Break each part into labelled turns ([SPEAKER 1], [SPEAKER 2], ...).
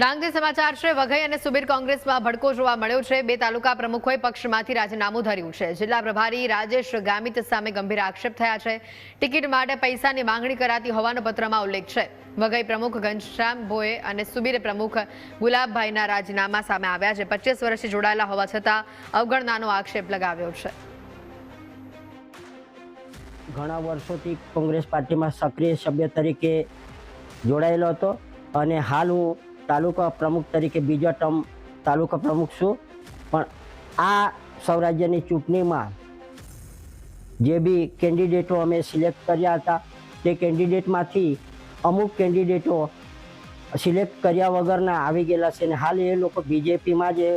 [SPEAKER 1] ડાંગથી સમાચાર છે। વઘઈ અને સુબીર કોંગ્રેસમાં ભડકો જોવા મળ્યો છે। બે તાલુકા પ્રમુખોએ પક્ષમાંથી રાજીનામું ધર્યું છે। જિલ્લા પ્રભારી રાજેશ ગામિત સામે ગંભીર આક્ષેપ થયા છે। ટિકિટ માટે પૈસાની માંગણી કરાતી હોવાનો પત્રમાં ઉલ્લેખ છે। વઘઈ પ્રમુખ ઘનશ્યામ ભોએ અને સુબીર પ્રમુખ ગુલાબભાઈના રાજીનામા સામે આવ્યા છે। 25 વર્ષથી જોડાયેલા હોવા છતાં અવગણનાનો આક્ષેપ લગાવ્યો છે।
[SPEAKER 2] ઘણા વર્ષોથી કોંગ્રેસ પાર્ટીમાં સક્રિય સભ્ય તરીકે જોડાયેલો હતો અને હાલ હું તાલુકા પ્રમુખ તરીકે બીજા ટર્મ તાલુકા પ્રમુખ છું। પણ આ સૌરાજ્યની ચૂંટણીમાં જે બી કેન્ડિડેટો અમે સિલેક્ટ કર્યા હતા તે કેન્ડિડેટમાંથી અમુક કેન્ડિડેટો સિલેક્ટ કર્યા વગરના આવી ગયેલા છે અને હાલ એ લોકો બીજેપીમાં જ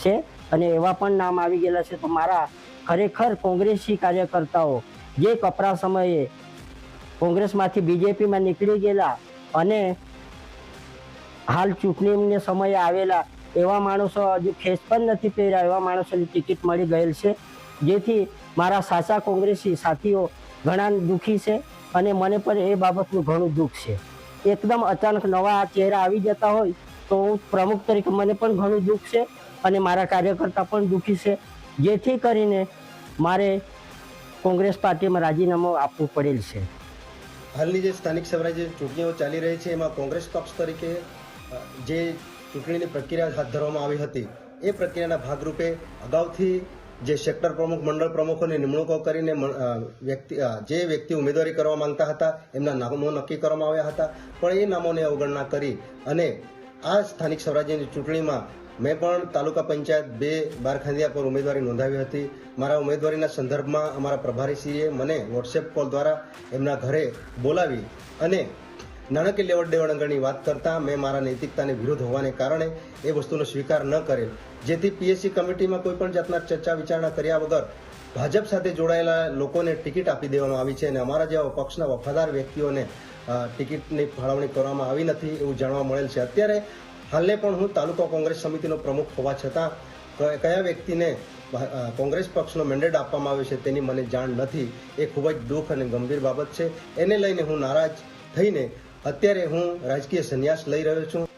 [SPEAKER 2] છે અને એવા પણ નામ આવી ગયેલા છે। તો મારા ખરેખર કોંગ્રેસી કાર્યકર્તાઓ જે કપરા સમયે કોંગ્રેસમાંથી બીજેપીમાં નીકળી ગયેલા અને હાલ ચૂંટણીને સમયે આવેલા એવા માણસો હજુ ખેસ પણ નથી પહેર્યા એવા માણસોની ટિકિટ મળી ગયેલ છે, જેથી મારા સાચા કોંગ્રેસી સાથીઓ ઘણા દુઃખી છે અને મને પણ એ બાબતનું ઘણું દુઃખ છે। એકદમ અચાનક નવા ચહેરા આવી જતા હોય તો હું પ્રમુખ તરીકે મને પણ ઘણું દુઃખ છે અને મારા કાર્યકર્તા પણ દુઃખી છે, જેથી કરીને મારે કોંગ્રેસ પાર્ટીમાં રાજીનામું આપવું પડેલ છે।
[SPEAKER 3] હાલની જે સ્થાનિક સ્વરાજ્ય ચૂંટણીઓ ચાલી રહી છે એમાં કોંગ્રેસ પક્ષ તરીકે જે ચૂંટણીની પ્રક્રિયા હાથ ધરવામાં આવી હતી એ પ્રક્રિયાના ભાગરૂપે અગાઉથી જે સેક્ટર પ્રમુખ મંડળ પ્રમુખોની નિમણૂકો કરીને જે વ્યક્તિ ઉમેદવારી કરવા માંગતા હતા એમના નામો નક્કી કરવામાં આવ્યા હતા, પણ એ નામોને અવગણના કરી અને આ સ્થાનિક સ્વરાજ્યની ચૂંટણીમાં મેં પણ તાલુકા પંચાયત 2 બારખાંદિયા પર ઉમેદવારી નોંધાવી હતી। મારા ઉમેદવારીના સંદર્ભમાં અમારા પ્રભારીશ્રીએ મને વોટ્સએપ કોલ દ્વારા એમના ઘરે બોલાવી અને નાણાકીય લેવડ દેવડ અંગેની વાત કરતાં મેં મારા નૈતિકતાને વિરોધ હોવાને કારણે એ વસ્તુનો સ્વીકાર ન કરેલ, જેથી પીએસસી કમિટીમાં કોઈ પણ જાતના ચર્ચા વિચારણા કર્યા વગર ભાજપ સાથે જોડાયેલા લોકોને ટિકિટ આપી દેવામાં આવી છે અને અમારા જેવા પક્ષના વફાદાર વ્યક્તિઓને ટિકિટની ફાળવણી કરવામાં આવી નથી એવું જાણવા મળેલ છે। અત્યારે હાલને પણ હું તાલુકા કોંગ્રેસ સમિતિનો પ્રમુખ હોવા છતાં કયા વ્યક્તિને કોંગ્રેસ પક્ષનો મેન્ડેટ આપવામાં આવ્યો છે તેની મને જાણ નથી। એ ખૂબ જ દુઃખ અને ગંભીર બાબત છે। એને લઈને હું નારાજ થઈને અત્યારે હું રાજકીય સંન્યાસ લઈ રહ્યો છું।